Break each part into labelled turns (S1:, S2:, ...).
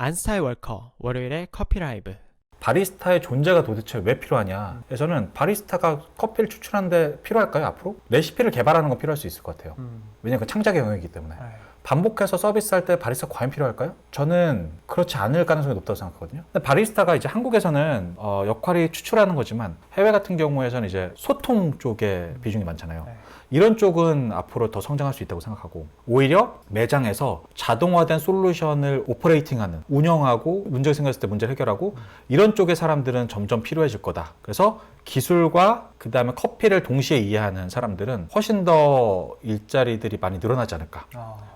S1: 안스타의 월커 월요일에 커피 라이브.
S2: 바리스타의 존재가 도대체 왜 필요하냐. 저는 바리스타가 커피를 추출하는데 필요할까요, 앞으로? 레시피를 개발하는 건 필요할 수 있을 것 같아요. 왜냐면 그 창작의 영역이기 때문에. 반복해서 서비스할 때 바리스타 과연 필요할까요? 저는 그렇지 않을 가능성이 높다고 생각하거든요. 근데 바리스타가 이제 한국에서는 역할이 추출하는 거지만 해외 같은 경우에는 이제 소통 쪽에 비중이 많잖아요. 이런 쪽은 앞으로 더 성장할 수 있다고 생각하고, 오히려 매장에서 자동화된 솔루션을 오퍼레이팅하는, 운영하고 문제가 생겼을 때 문제를 해결하고 이런 쪽의 사람들은 점점 필요해질 거다. 그래서 기술과 그 다음에 커피를 동시에 이해하는 사람들은 훨씬 더 일자리들이 많이 늘어나지 않을까.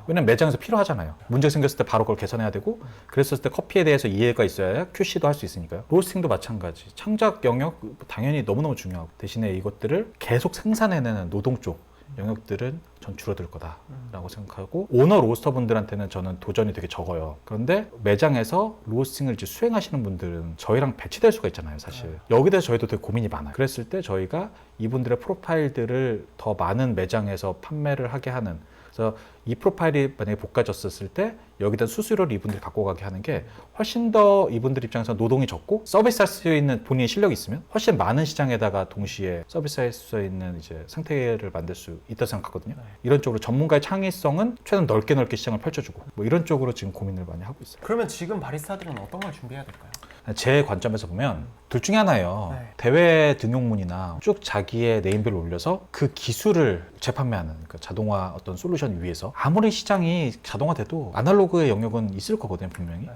S2: 왜냐면 매장에서 필요하잖아요. 문제가 생겼을 때 바로 그걸 개선해야 되고, 그랬을 때 커피에 대해서 이해가 있어야 QC도 할 수 있으니까요. 로스팅도 마찬가지. 창작 영역 당연히 너무너무 중요하고, 대신에 이것들을 계속 생산해내는 노동 쪽 영역들은 전 줄어들 거다라고 생각하고, 오너 로스터분들한테는 저는 도전이 되게 적어요. 그런데 매장에서 로스팅을 이제 수행하시는 분들은 저희랑 배치될 수가 있잖아요, 사실. 여기에 대해서 저희도 되게 고민이 많아요. 그랬을 때 저희가 이분들의 프로파일들을 더 많은 매장에서 판매를 하게 하는, 그래서 이 프로파일이 만약에 볶아졌을 때 여기다 수수료를 이분들이 갖고 가게 하는 게 훨씬 더 이분들 입장에서 노동이 적고, 서비스할 수 있는 본인의 실력이 있으면 훨씬 많은 시장에다가 동시에 서비스할 수 있는 이제 상태를 만들 수 있다고 생각하거든요. 이런 쪽으로 전문가의 창의성은 최대한 넓게 시장을 펼쳐주고, 뭐 이런 쪽으로 지금 고민을 많이 하고 있어요.
S3: 그러면 지금 바리스타들은 어떤 걸 준비해야 될까요?
S2: 제 관점에서 보면 둘 중에 하나예요.
S3: 네.
S2: 대외 등용문이나 쭉 자기의 네임밸을 올려서 그 기술을 재판매하는, 그러니까 자동화 어떤 솔루션 위에서, 아무리 시장이 자동화돼도 아날로그의 영역은 있을 거거든요, 분명히.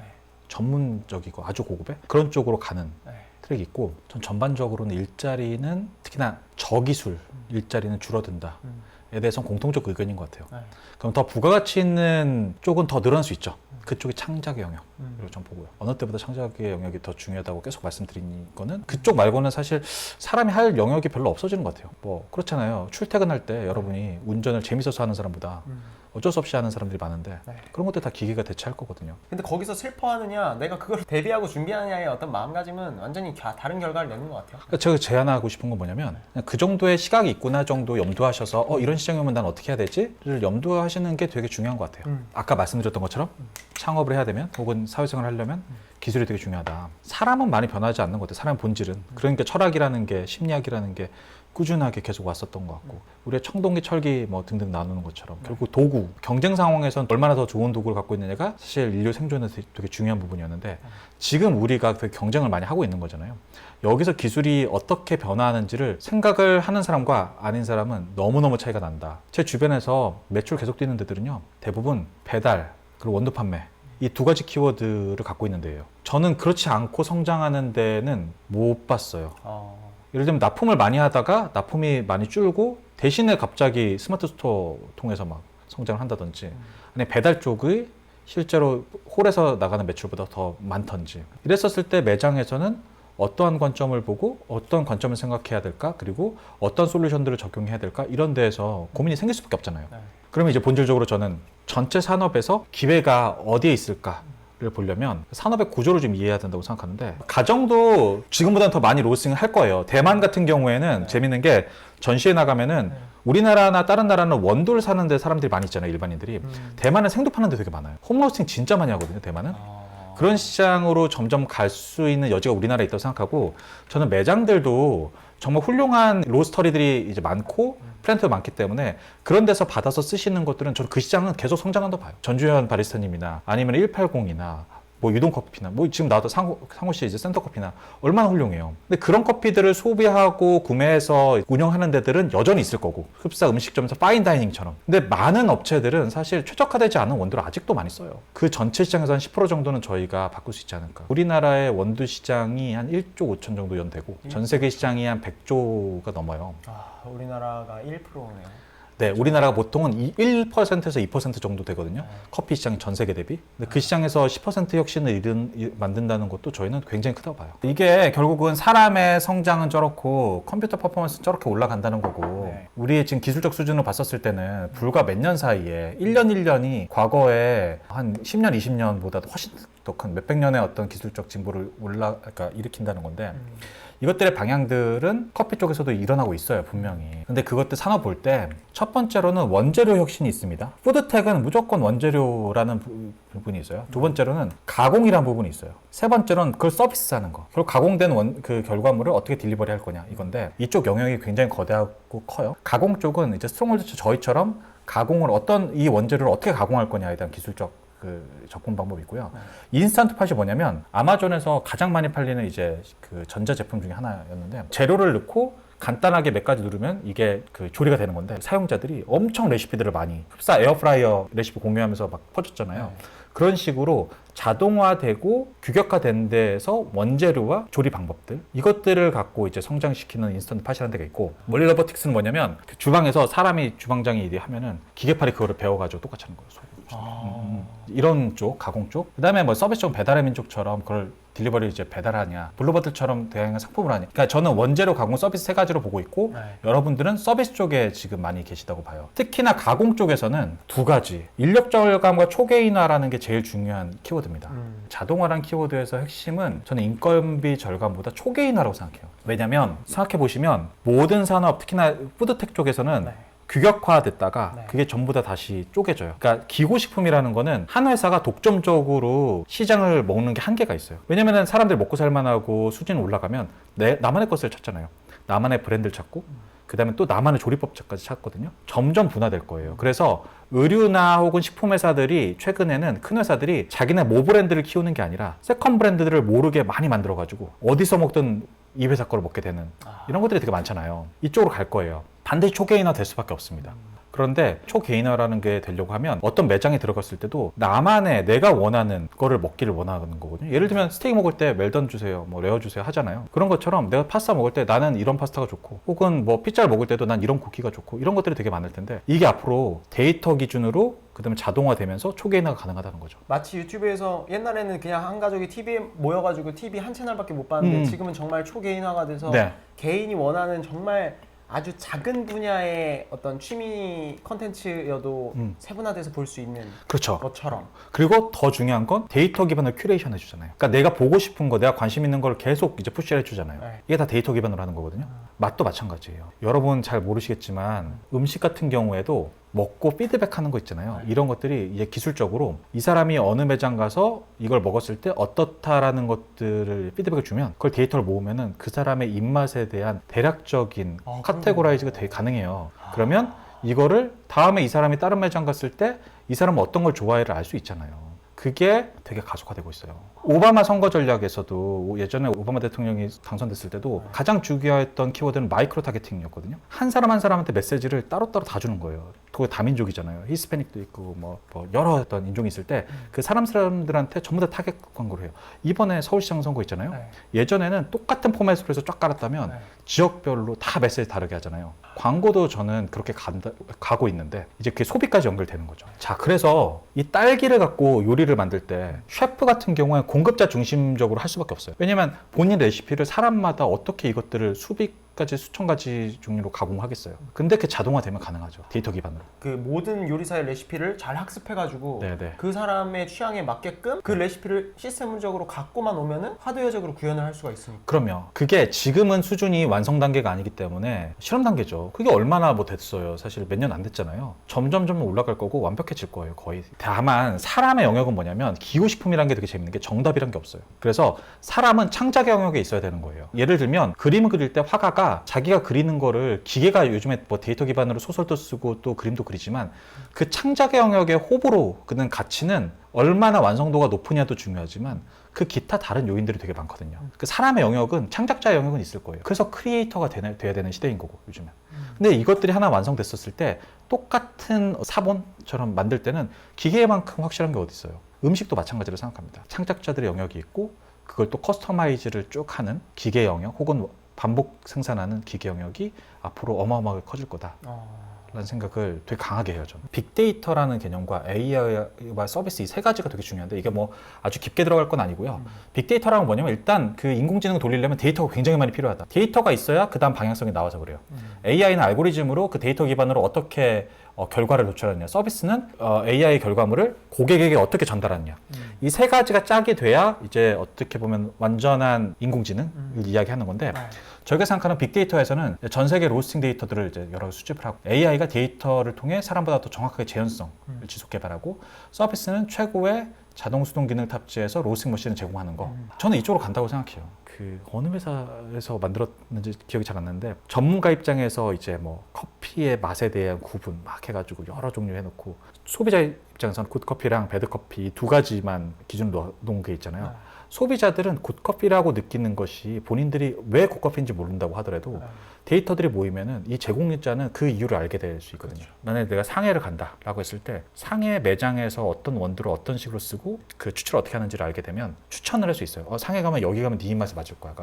S2: 전문적이고 아주 고급의 그런 쪽으로 가는 트랙이 있고, 전 전반적으로는 일자리는, 특히나 저기술 일자리는 줄어든다에 대해서는 공통적 의견인 것 같아요. 그럼 더 부가가치 있는 쪽은 더 늘어날 수 있죠. 그쪽이 창작의 영역으로 전 보고요. 어느 때보다 창작의 영역이 더 중요하다고 계속 말씀드린 거는, 그쪽 말고는 사실 사람이 할 영역이 별로 없어지는 것 같아요. 뭐 그렇잖아요. 출퇴근할 때 여러분이 운전을 재밌어서 하는 사람보다 어쩔 수 없이 하는 사람들이 많은데, 그런 것들 다 기계가 대체할 거거든요.
S3: 근데 거기서 슬퍼하느냐, 내가 그걸 대비하고 준비하느냐의 어떤 마음가짐은 완전히 다른 결과를 내는 것 같아요.
S2: 그러니까 제가 제안하고 싶은 건 뭐냐면, 그냥 그 정도의 시각이 있구나 정도 염두하셔서 이런 시장이 오면 난 어떻게 해야 되지를 염두하시는 게 되게 중요한 것 같아요. 아까 말씀드렸던 것처럼 창업을 해야 되면, 혹은 사회생활을 하려면 기술이 되게 중요하다. 사람은 많이 변하지 않는 것 같아요. 사람의 본질은. 그러니까 철학이라는 게, 심리학이라는 게 꾸준하게 계속 왔었던 것 같고, 우리의 청동기, 철기 뭐 등등 나누는 것처럼 결국 도구, 경쟁 상황에선 얼마나 더 좋은 도구를 갖고 있느냐가 사실 인류 생존에 되게 중요한 부분이었는데, 지금 우리가 되게 경쟁을 많이 하고 있는 거잖아요. 여기서 기술이 어떻게 변화하는지를 생각을 하는 사람과 아닌 사람은 너무너무 차이가 난다. 제 주변에서 매출 계속 뛰는 데들은요, 대부분 배달 그리고 원두 판매, 이 두 가지 키워드를 갖고 있는 데예요. 저는 그렇지 않고 성장하는 데는 못 봤어요. 예를 들면 납품을 많이 하다가 납품이 많이 줄고, 대신에 갑자기 스마트 스토어 통해서 막 성장을 한다든지, 아니 배달 쪽의 실제로 홀에서 나가는 매출보다 더 많던지, 이랬었을 때 매장에서는 어떠한 관점을 보고 어떤 관점을 생각해야 될까, 그리고 어떤 솔루션들을 적용해야 될까, 이런 데에서 고민이 생길 수밖에 없잖아요. 그러면 이제 본질적으로 저는 전체 산업에서 기회가 어디에 있을까 를 보려면 산업의 구조를 좀 이해해야 된다고 생각하는데, 가정도 지금보다는 더 많이 로스팅을 할 거예요. 대만 같은 경우에는 재밌는 게, 전시회 나가면은 우리나라나 다른 나라는 원두를 사는데 사람들이 많이 있잖아요, 일반인들이. 대만은 생두 파는 데 되게 많아요. 홈로스팅 진짜 많이 하거든요, 대만은. 그런 시장으로 점점 갈 수 있는 여지가 우리나라에 있다고 생각하고, 저는 매장들도 정말 훌륭한 로스터리들이 이제 많고 플랜트가 많기 때문에 그런 데서 받아서 쓰시는 것들은 저는 그 시장은 계속 성장한다고 봐요. 전주현 바리스타님이나 아니면 180이나 뭐 유동커피나 뭐 지금 나도 상호씨 이제 센터커피나 얼마나 훌륭해요. 근데 그런 커피들을 소비하고 구매해서 운영하는 데들은 여전히 있을 거고, 흡사 음식점에서 파인다이닝처럼. 근데 많은 업체들은 사실 최적화되지 않은 원두를 아직도 많이 써요. 그 전체 시장에서 한 10% 정도는 저희가 바꿀 수 있지 않을까. 우리나라의 원두 시장이 한 1조 5천 정도 연되고, 전 세계 시장이 한 100조가 넘어요.
S3: 우리나라가 1%네요.
S2: 네, 우리나라가 보통은 1%에서 2% 정도 되거든요. 커피 시장이 전 세계 대비. 근데 그 시장에서 10% 혁신을 만든다는 것도 저희는 굉장히 크다고 봐요. 이게 결국은 사람의 성장은 저렇고 컴퓨터 퍼포먼스는 저렇게 올라간다는 거고, 우리의 지금 기술적 수준을 봤었을 때는 불과 몇 년 사이에 1년 1년이 과거에 한 10년, 20년보다도 훨씬 더 큰 몇백 년의 어떤 기술적 진보를 그러니까 일으킨다는 건데 이것들의 방향들은 커피 쪽에서도 일어나고 있어요, 분명히. 근데 그것들 산업 볼 때 첫 번째로는 원재료 혁신이 있습니다. 푸드텍은 무조건 원재료라는 부분이 있어요. 두 번째로는 가공이라는 부분이 있어요. 세 번째로는 그걸 서비스하는 거. 결국 가공된 그 결과물을 어떻게 딜리버리 할 거냐 이건데 이쪽 영역이 굉장히 거대하고 커요. 가공 쪽은 이제 스트롱홀드 저희처럼 가공을 이 원재료를 어떻게 가공할 거냐에 대한 기술적 그 접근 방법이 있고요. 인스턴트 팟이 뭐냐면 아마존에서 가장 많이 팔리는 이제 그 전자 제품 중에 하나였는데 재료를 넣고 간단하게 몇 가지 누르면 이게 그 조리가 되는 건데 사용자들이 엄청 레시피들을 많이 흡사 에어프라이어 레시피 공유하면서 막 퍼졌잖아요. 그런 식으로 자동화되고 규격화된 데에서 원재료와 조리 방법들 이것들을 갖고 이제 성장시키는 인스턴트 팟이라는 데가 있고 멀리 로보틱스는 뭐냐면 그 주방에서 사람이 주방장이 일이 하면은 기계팔이 그거를 배워가지고 똑같이 하는 거예요. 이런 쪽 가공 쪽 그다음에 뭐 서비스 쪽 배달의 민족처럼 그걸 딜리버리 이제 배달하냐 블루버틀처럼 다양한 상품을 하냐 그러니까 저는 원재료 가공 서비스 세 가지로 보고 있고 여러분들은 서비스 쪽에 지금 많이 계시다고 봐요. 특히나 가공 쪽에서는 두 가지 인력 절감과 초개인화라는 게 제일 중요한 키워드입니다. 자동화라는 키워드에서 핵심은 저는 인건비 절감보다 초개인화라고 생각해요. 왜냐면 생각해 보시면 모든 산업 특히나 푸드텍 쪽에서는 규격화됐다가 그게 전부 다 다시 쪼개져요. 그러니까 기고식품이라는 거는 한 회사가 독점적으로 시장을 먹는 게 한계가 있어요. 왜냐면은 사람들이 먹고 살만하고 수준이 올라가면 나만의 것을 찾잖아요. 나만의 브랜드를 찾고 그 다음에 또 나만의 조리법까지 찾거든요. 점점 분화될 거예요. 그래서 의류나 혹은 식품 회사들이 최근에는 큰 회사들이 자기네 모 브랜드를 키우는 게 아니라 세컨 브랜드들을 모르게 많이 만들어가지고 어디서 먹든 이 회사 거를 먹게 되는 이런 것들이 되게 많잖아요. 이쪽으로 갈 거예요. 반드시 초개인화 될 수밖에 없습니다. 그런데 초개인화라는 게 되려고 하면 어떤 매장에 들어갔을 때도 나만의 내가 원하는 거를 먹기를 원하는 거거든요. 예를 들면 스테이크 먹을 때 웰던 주세요, 뭐 레어 주세요 하잖아요. 그런 것처럼 내가 파스타 먹을 때 나는 이런 파스타가 좋고 혹은 뭐 피자를 먹을 때도 난 이런 쿠키가 좋고 이런 것들이 되게 많을 텐데 이게 앞으로 데이터 기준으로 그다음에 자동화되면서 초개인화가 가능하다는 거죠.
S3: 마치 유튜브에서 옛날에는 그냥 한 가족이 TV에 모여가지고 TV 한 채널밖에 못 봤는데 지금은 정말 초개인화가 돼서 개인이 원하는 정말 아주 작은 분야의 어떤 취미 컨텐츠여도 세분화돼서 볼 수 있는
S2: 그렇죠.
S3: 것처럼.
S2: 그리고 더 중요한 건 데이터 기반으로 큐레이션 해주잖아요. 그러니까 내가 보고 싶은 거, 내가 관심 있는 걸 계속 이제 푸시를 해주잖아요. 이게 다 데이터 기반으로 하는 거거든요. 맛도 마찬가지예요. 여러분 잘 모르시겠지만 음식 같은 경우에도 먹고 피드백하는 거 있잖아요. 이런 것들이 이제 기술적으로 이 사람이 어느 매장 가서 이걸 먹었을 때 어떻다라는 것들을 피드백을 주면 그걸 데이터를 모으면은 그 사람의 입맛에 대한 대략적인 카테고라이즈가 되게 가능해요. 그러면 이거를 다음에 이 사람이 다른 매장 갔을 때 이 사람은 어떤 걸 좋아해를 알 수 있잖아요. 그게 되게 가속화되고 있어요. 오바마 선거 전략에서도 예전에 오바마 대통령이 당선됐을 때도 가장 중요했던 키워드는 마이크로 타겟팅이었거든요. 한 사람 한 사람한테 메시지를 따로따로 다 주는 거예요. 그거 다민족이잖아요. 히스패닉도 있고 뭐 여러 어떤 인종이 있을 때 그 사람들한테 전부 다 타겟 광고를 해요. 이번에 서울시장 선거 있잖아요. 예전에는 똑같은 포맷으로 해서 쫙 깔았다면 지역별로 다 메시지 다르게 하잖아요. 광고도 저는 그렇게 가고 있는데 이제 그게 소비까지 연결되는 거죠. 자, 그래서 이 딸기를 갖고 요리를 만들 때 셰프 같은 경우에 공급자 중심적으로 할 수밖에 없어요. 왜냐면 본인 레시피를 사람마다 어떻게 이것들을 수백 가지 수천 가지 종류로 가공하겠어요. 근데 그 자동화되면 가능하죠. 데이터 기반으로.
S3: 그 모든 요리사의 레시피를 잘 학습해가지고
S2: 네네.
S3: 그 사람의 취향에 맞게끔 그 레시피를 시스템적으로 갖고만 오면은 하드웨어적으로 구현을 할 수가 있으니까.
S2: 그럼요. 그게 지금은 수준이 완성 단계가 아니기 때문에 실험 단계죠. 그게 얼마나 뭐 됐어요. 사실 몇 년 안 됐잖아요. 점점 올라갈 거고 완벽해질 거예요. 거의. 다만 사람의 영역은 뭐냐면 기호식품이라는 게 되게 재밌는 게 정답이란 게 없어요. 그래서 사람은 창작의 영역에 있어야 되는 거예요. 예를 들면 그림을 그릴 때 화가가 자기가 그리는 거를 기계가 요즘에 뭐 데이터 기반으로 소설도 쓰고 또 그림도 그리지만 그 창작의 영역의 호불호 그는 가치는 얼마나 완성도가 높으냐도 중요하지만 그 기타 다른 요인들이 되게 많거든요. 그 사람의 영역은 창작자의 영역은 있을 거예요. 그래서 크리에이터가 돼야 되는 시대인 거고 요즘은. 근데 이것들이 하나 완성됐었을 때 똑같은 사본처럼 만들 때는 기계만큼 확실한 게 어디 있어요. 음식도 마찬가지로 생각합니다. 창작자들의 영역이 있고 그걸 또 커스터마이즈를 쭉 하는 기계 영역 혹은 반복 생산하는 기계 영역이 앞으로 어마어마하게 커질 거다 라는 생각을 되게 강하게 해요. 저는 빅데이터라는 개념과 AI와 서비스 이 세 가지가 되게 중요한데 이게 뭐 아주 깊게 들어갈 건 아니고요. 빅데이터라는 건 뭐냐면 일단 그 인공지능을 돌리려면 데이터가 굉장히 많이 필요하다. 데이터가 있어야 그 다음 방향성이 나와서 그래요. AI는 알고리즘으로 그 데이터 기반으로 어떻게 결과를 도출하느냐, 서비스는 AI 결과물을 고객에게 어떻게 전달하느냐. 이 세 가지가 짝이 돼야 이제 어떻게 보면 완전한 인공지능을 이야기하는 건데 저희가 생각하는 빅데이터에서는 전 세계 로스팅 데이터들을 이제 여러 수집을 하고 AI가 데이터를 통해 사람보다 더 정확하게 재현성을 지속 개발하고 서비스는 최고의 자동 수동 기능을 탑재해서 로스팅 머신을 제공하는 거. 저는 이쪽으로 간다고 생각해요. 그 어느 회사에서 만들었는지 기억이 잘 안 나는데 전문가 입장에서 이제 뭐 커피의 맛에 대한 구분 막 해가지고 여러 종류 해놓고 소비자 입장에서는 굿커피랑 배드커피 두 가지만 기준으로 놓은 게 있잖아요. 소비자들은 굿커피라고 느끼는 것이 본인들이 왜 굿커피인지 모른다고 하더라도 데이터들이 모이면은 이 제공자는 그 이유를 알게 될 수 있거든요. 만약에 내가 상해를 간다라고 했을 때 상해 매장에서 어떤 원두를 어떤 식으로 쓰고 그 추출을 어떻게 하는지를 알게 되면 추천을 할 수 있어요. 상해 가면 여기 가면 네 입맛에 맞을 거야.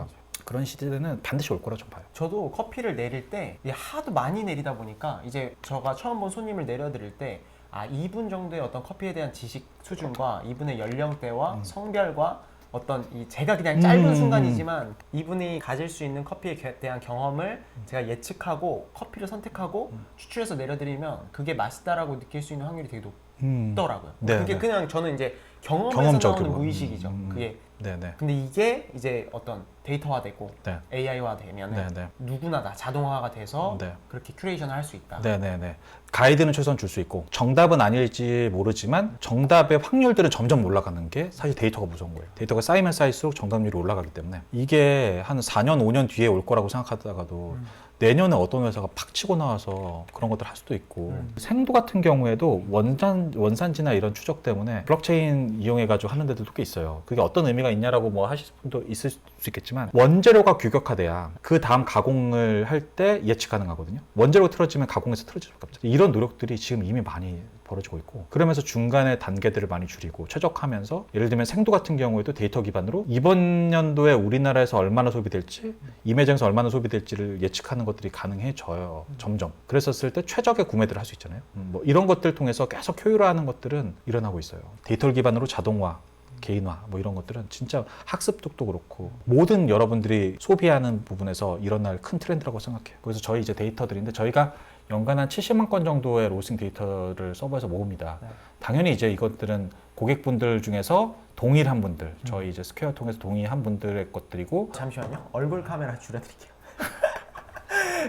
S2: 그런 시대는 반드시 올 거라 좀 봐요.
S3: 저도 커피를 내릴 때 하도 많이 내리다 보니까 이제 제가 처음 본 손님을 내려드릴 때 이분 정도의 어떤 커피에 대한 지식 수준과 이분의 연령대와 성별과 어떤 제가 그냥 짧은 순간이지만 이분이 가질 수 있는 커피에 대한 경험을 제가 예측하고 커피를 선택하고 추출해서 내려드리면 그게 맛있다라고 느낄 수 있는 확률이 되게 높더라고요.
S2: 네,
S3: 그게
S2: 네.
S3: 그냥 저는 이제 경험에서
S2: 경험적으로.
S3: 나오는 무의식이죠. 그게.
S2: 네네.
S3: 근데 이게 이제 어떤 데이터화되고
S2: 네.
S3: AI화 되면은
S2: 네네.
S3: 누구나 다 자동화가 돼서
S2: 네.
S3: 그렇게 큐레이션을 할 수 있다.
S2: 네네네. 가이드는 최소한 줄 수 있고 정답은 아닐지 모르지만 정답의 확률들은 점점 올라가는 게 사실 데이터가 무서운 거예요. 데이터가 쌓이면 쌓일수록 정답률이 올라가기 때문에 이게 한 4년, 5년 뒤에 올 거라고 생각하다가도 내년에 어떤 회사가 팍 치고 나와서 그런 것들 할 수도 있고 생도 같은 경우에도 원산지나 이런 추적 때문에 블록체인 이용해가지고 하는 데들도 꽤 있어요. 그게 어떤 의미가 있냐라고 뭐 하실 분도 있을 수 있겠지만 원재료가 규격화돼야 그 다음 가공을 할 때 예측 가능하거든요. 원재료가 틀어지면 가공에서 틀어질 수밖에 없죠. 이런 노력들이 지금 이미 많이 벌어지고 있고 그러면서 중간에 단계들을 많이 줄이고 최적화하면서 예를 들면 생도 같은 경우에도 데이터 기반으로 이번 연도에 우리나라에서 얼마나 소비될지 이 매장에서 얼마나 소비될지를 예측하는 것들이 가능해져요. 점점. 그랬었을 때 최적의 구매들을 할 수 있잖아요. 뭐 이런 것들 통해서 계속 효율화하는 것들은 일어나고 있어요. 데이터를 기반으로 자동화 개인화 뭐 이런 것들은 진짜 학습도 그렇고 모든 여러분들이 소비하는 부분에서 일어날 큰 트렌드라고 생각해요. 그래서 저희 이제 데이터들인데 저희가 연간 한 70만 건 정도의 로스팅 데이터를 서버에서 모읍니다. 당연히 이제 이것들은 고객분들 중에서 동일한 분들, 저희 이제 스퀘어 통해서 동의한 분들의 것들이고.
S3: 잠시만요. 얼굴 카메라 줄여드릴게요.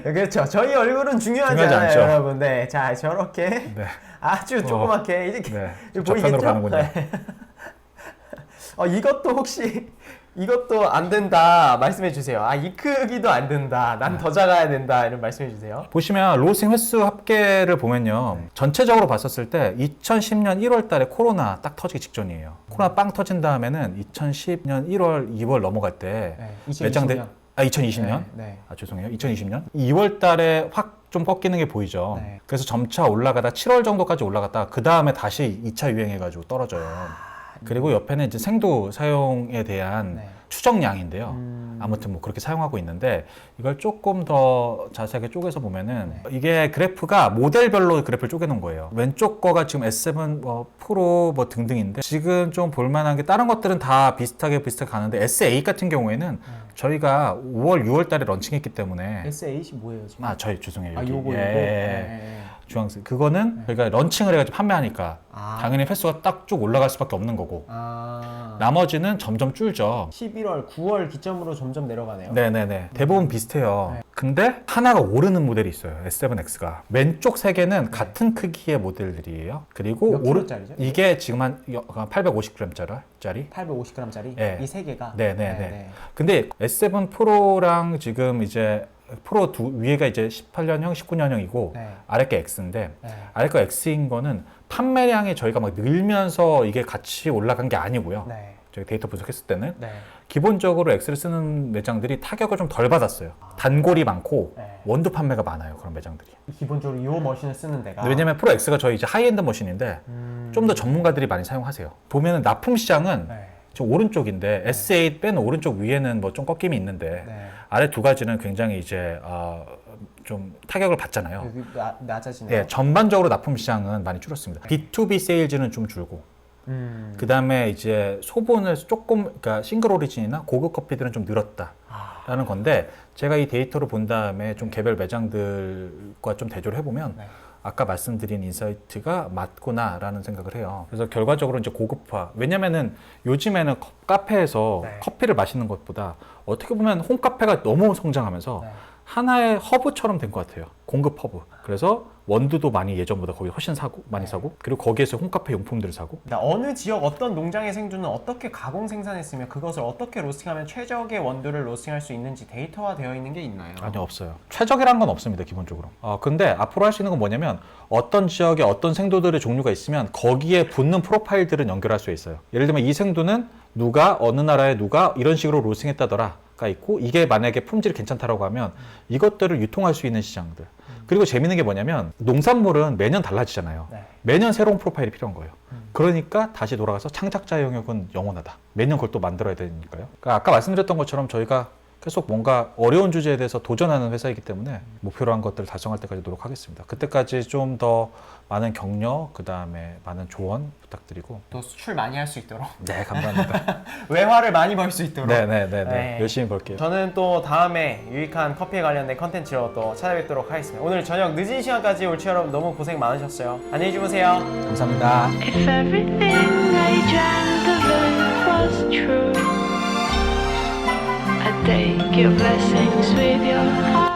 S3: 그렇죠. 저희 얼굴은 중요하지
S2: 중요하지
S3: 않아요,
S2: 않죠.
S3: 여러분. 네, 자 저렇게
S2: 네.
S3: 아주 조그맣게 이제
S2: 네.
S3: 보이겠죠?
S2: 저편으로 가는군요.
S3: 네. 이것도 혹시 이것도 안 된다 말씀해 주세요. 이 크기도 안 된다. 난 더 작아야 된다. 이런 말씀해 주세요.
S2: 보시면 로스팅 횟수 합계를 보면요. 전체적으로 봤었을 때 2010년 1월 달에 코로나 딱 터지기 직전이에요. 코로나 빵 터진 다음에는 2010년 1월, 2월 넘어갈 때 매장대 2020년?
S3: 네.
S2: 죄송해요. 2020년 2월 달에 확 좀 꺾이는 게 보이죠.
S3: 네.
S2: 그래서 점차 올라가다 7월 정도까지 올라갔다 그 다음에 다시 2차 유행해가지고 떨어져요. 그리고 옆에는 이제 생도 사용에 대한 추정량인데요. 아무튼 뭐 그렇게 사용하고 있는데 이걸 조금 더 자세하게 쪼개서 보면은 이게 그래프가 모델별로 그래프를 쪼개놓은 거예요. 왼쪽 거가 지금 S7 프로 뭐 등등인데 지금 좀 볼만한 게 다른 것들은 다 비슷하게 가는데 S8 같은 경우에는 저희가 5월, 6월 달에 런칭했기 때문에
S3: S8이 뭐예요 지금?
S2: 저희 죄송해요. 여기.
S3: 요거.
S2: 주황색 그거는 저희가 런칭을 해가지고 판매하니까 당연히 횟수가 딱 쭉 올라갈 수밖에 없는 거고 나머지는 점점 줄죠.
S3: 11월, 9월 기점으로 점점 내려가네요.
S2: 네네네. 대부분 비슷해요. 근데 하나가 오르는 모델이 있어요. S7X가. 왼쪽 세 개는 같은 크기의 모델들이에요. 그리고
S3: 몇 킬로짜리죠?
S2: 이게 지금 한 850g짜리?
S3: 850g짜리?
S2: 네.
S3: 이 세 개가?
S2: 네네네. 근데 S7 프로랑 지금 이제 프로 위에가 이제 18년형, 19년형이고 아래 게 X인데 아래 거 X인 거는 판매량이 저희가 막 늘면서 이게 같이 올라간 게 아니고요. 저희 데이터 분석했을 때는 기본적으로 X를 쓰는 매장들이 타격을 좀 덜 받았어요. 단골이 많고 원두 판매가 많아요. 그런 매장들이.
S3: 기본적으로 이 머신을 쓰는 데가.
S2: 왜냐면 프로 X가 저희 이제 하이엔드 머신인데 좀 더 전문가들이 많이 사용하세요. 보면은 납품 시장은 저 오른쪽인데 S8 빼는 오른쪽 위에는 뭐 좀 꺾임이 있는데 아래 두 가지는 굉장히 이제 좀 타격을 받잖아요.
S3: 낮아지네요.
S2: 네, 전반적으로 납품 시장은 많이 줄었습니다. B2B 세일즈는 좀 줄고 그 다음에 이제 소분을 조금 그러니까 싱글 오리진이나 고급 커피들은 좀 늘었다라는 건데 제가 이 데이터를 본 다음에 좀 개별 매장들과 좀 대조를 해보면 아까 말씀드린 인사이트가 맞구나라는 생각을 해요. 그래서 결과적으로 이제 고급화. 왜냐면은 요즘에는 카페에서
S3: 네.
S2: 커피를 마시는 것보다 어떻게 보면 홈카페가 너무 성장하면서
S3: 네.
S2: 하나의 허브처럼 된 것 같아요. 공급 허브. 그래서 원두도 많이 예전보다 거기 훨씬 많이 사고, 그리고 거기에서 홈카페 용품들을 사고.
S3: 그러니까 어느 지역 어떤 농장의 생두는 어떻게 가공 생산했으며 그것을 어떻게 로스팅하면 최적의 원두를 로스팅할 수 있는지 데이터화 되어 있는 게 있나요?
S2: 아니요, 없어요. 최적이란 건 없습니다, 기본적으로. 근데 앞으로 할 수 있는 건 뭐냐면 어떤 지역에 어떤 생두들의 종류가 있으면 거기에 붙는 프로파일들은 연결할 수 있어요. 예를 들면 이 생두는 누가 어느 나라에 누가 이런 식으로 로스팅했다더라가 있고, 이게 만약에 품질이 괜찮다라고 하면 이것들을 유통할 수 있는 시장들. 그리고 재밌는 게 뭐냐면 농산물은 매년 달라지잖아요.
S3: 네.
S2: 매년 새로운 프로파일이 필요한 거예요. 그러니까 다시 돌아가서 창작자 영역은 영원하다. 매년 그걸 또 만들어야 되니까요. 그러니까 아까 말씀드렸던 것처럼 저희가 계속 뭔가 어려운 주제에 대해서 도전하는 회사이기 때문에 목표로 한 것들을 달성할 때까지 노력하겠습니다. 그때까지 좀 더 많은 격려, 그 다음에 많은 조언 부탁드리고.
S3: 또 수출 많이 할 수 있도록.
S2: 네, 감사합니다.
S3: 외화를 많이 벌 수 있도록.
S2: 네네네.
S3: 네.
S2: 열심히 볼게요.
S3: 저는 또 다음에 유익한 커피에 관련된 컨텐츠로 또 찾아뵙도록 하겠습니다. 오늘 저녁 늦은 시간까지 올치 여러분 너무 고생 많으셨어요. 안녕히 주무세요.
S2: 감사합니다.
S4: If everything I dreamt of it was true, I take your blessings with your heart.